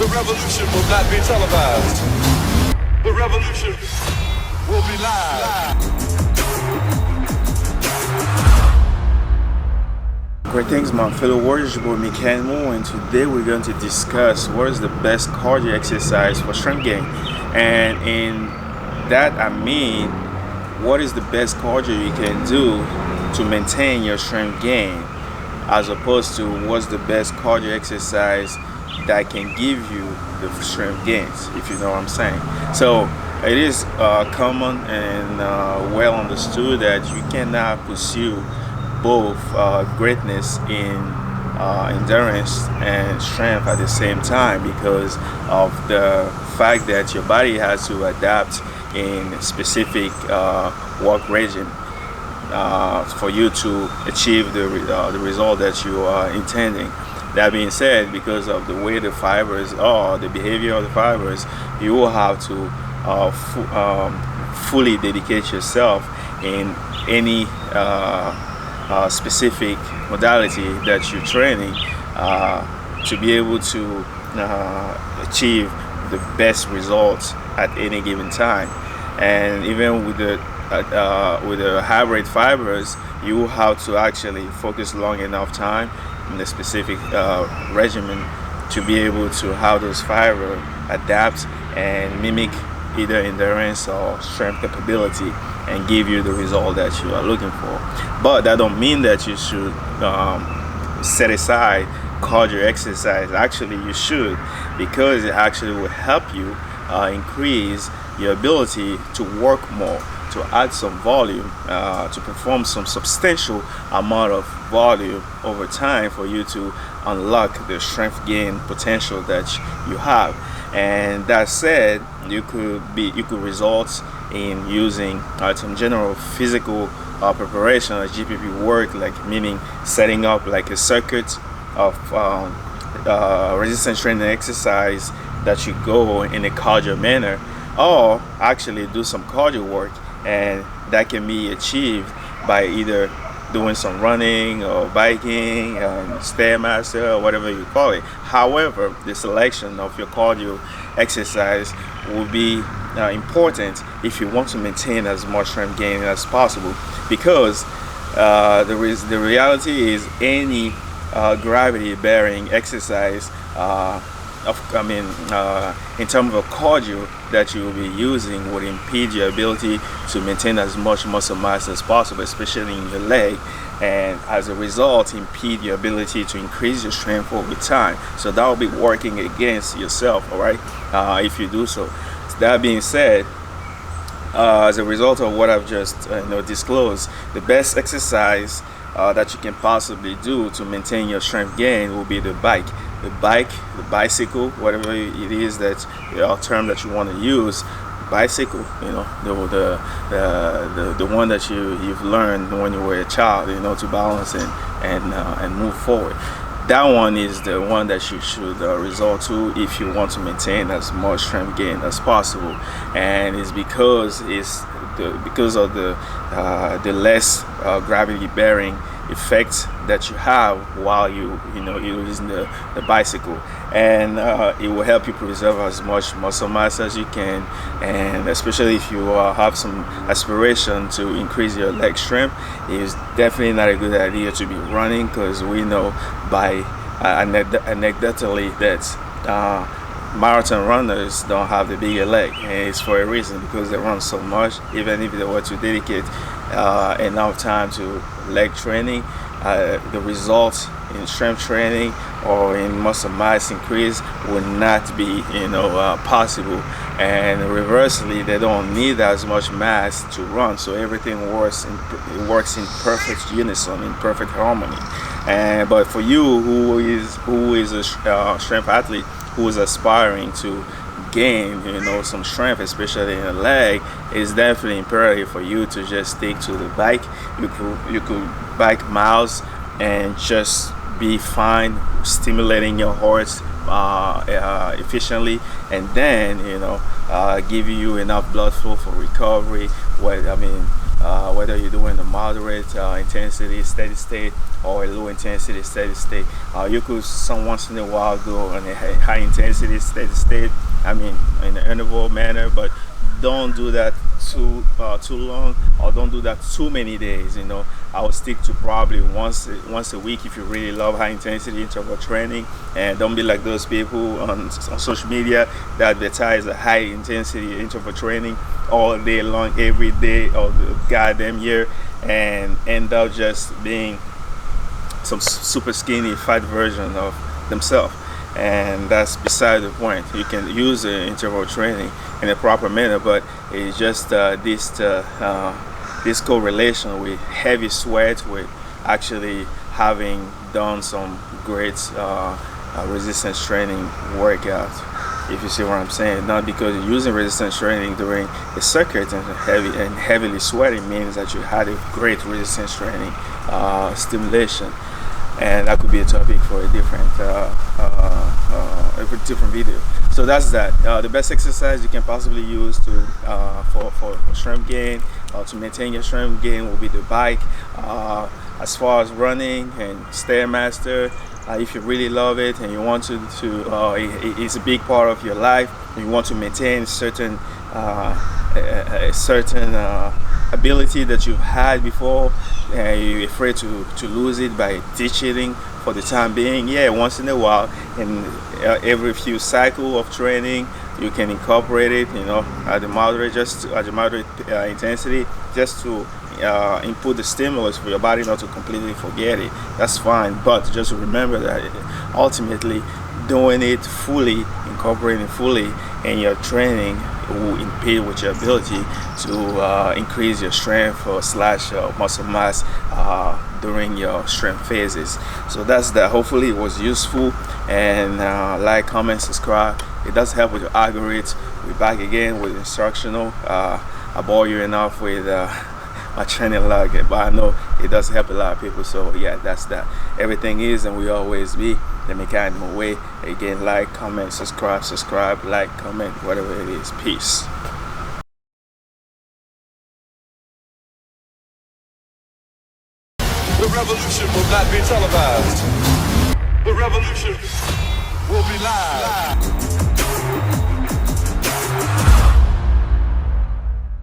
The revolution will not be televised. The revolution will be live. Greetings, my fellow warriors, your boy Meckanimal, and today we're going to discuss what is the best cardio exercise for strength gain. And in that I mean, what is the best cardio you can do to maintain your strength gain, as opposed to what's the best cardio exercise that can give you the strength gains, if you know what I'm saying. So it is common and well understood that you cannot pursue both greatness in endurance and strength at the same time, because of the fact that your body has to adapt in specific work regime for you to achieve the result that you are intending. That being said, because of the way the fibers are, the behavior of the fibers, you will have to fully dedicate yourself in any specific modality that you're training to be able to achieve the best results at any given time. And even with the hybrid fibers, you will have to actually focus long enough time in a specific regimen to be able to have those fibers adapt and mimic either endurance or strength capability and give you the result that you are looking for. But that don't mean that you should set aside cardio exercise. Actually, you should, because it actually will help you increase your ability to work more, to add some volume, to perform some substantial amount of volume over time for you to unlock the strength gain potential that you have. And that said, you could result in using some general physical preparation or GPP work, like meaning setting up like a circuit of resistance training exercise that you go in a cardio manner, or actually do some cardio work, and that can be achieved by either doing some running or biking, stairmaster, or whatever you call it. However, the selection of your cardio exercise will be important if you want to maintain as much strength gain as possible, because the reality is any gravity bearing exercise in terms of cardio that you will be using would impede your ability to maintain as much muscle mass as possible, especially in your leg, and as a result impede your ability to increase your strength over time. So that will be working against yourself, all right, if you do so. That being said, as a result of what I've just disclosed, the best exercise that you can possibly do to maintain your strength gain will be the bicycle, whatever it is that term that you want to use. Bicycle, the one that you've learned when you were a child, to balance and move forward. That one is the one that you should resort to if you want to maintain as much strength gain as possible. And it's because of the less gravity bearing effect that you have while you're using the bicycle, and it will help you preserve as much muscle mass as you can. And especially if you have some aspiration to increase your leg strength, it's definitely not a good idea to be running, because we know by anecdotally that marathon runners don't have the bigger leg, and it's for a reason, because they run so much. Even if they were to dedicate enough time to leg training, the results in strength training or in muscle mass increase would not be possible. And reversely, they don't need as much mass to run, so everything works in perfect unison, in perfect harmony. But for you who is a strength athlete who is aspiring to gain some strength, especially in a leg, it's definitely imperative for you to just stick to the bike. You could bike miles and just be fine, stimulating your heart efficiently, and then give you enough blood flow for recovery. whether you're doing a moderate intensity steady state or a low intensity steady state. You could some once in a while do on a high intensity steady state, I mean in an interval manner, but don't do that too long, or don't do that too many days. I would stick to probably once a week if you really love high intensity interval training, and don't be like those people on social media that advertise a high intensity interval training all day long, every day of the goddamn year, and end up just being some super skinny fat version of themselves. And that's beside the point. You can use the interval training in a proper manner, but it's just this correlation with heavy sweat, with actually having done some great resistance training workout, if you see what I'm saying. Not because you're using resistance training during a circuit and heavily sweating means that you had a great resistance training stimulation. And that could be a topic for a different video. So that's that. The best exercise you can possibly use for strength gain, to maintain your strength gain, will be the bike. As far as running and Stairmaster, if you really love it and you want to it's a big part of your life, and you want to maintain a certain ability that you've had before, and you're afraid to lose it by ditching for the time being, once in a while, in every few cycle of training, you can incorporate it, at the moderate intensity, just to input the stimulus for your body not to completely forget it. That's fine, but just remember that ultimately doing it fully, incorporating fully in your training, will impede with your ability to increase your strength or slash muscle mass during your strength phases. So that's that. Hopefully it was useful, and like, comment, subscribe. It does help with your algorithm. We're back again with instructional. I bore you enough with my training log, but I know it does help a lot of people. So yeah, that's that. Everything is and will always be the Meckanimal way. Again, like, comment, subscribe, like, comment, whatever it is. Peace. The revolution will not be televised. The revolution will be live.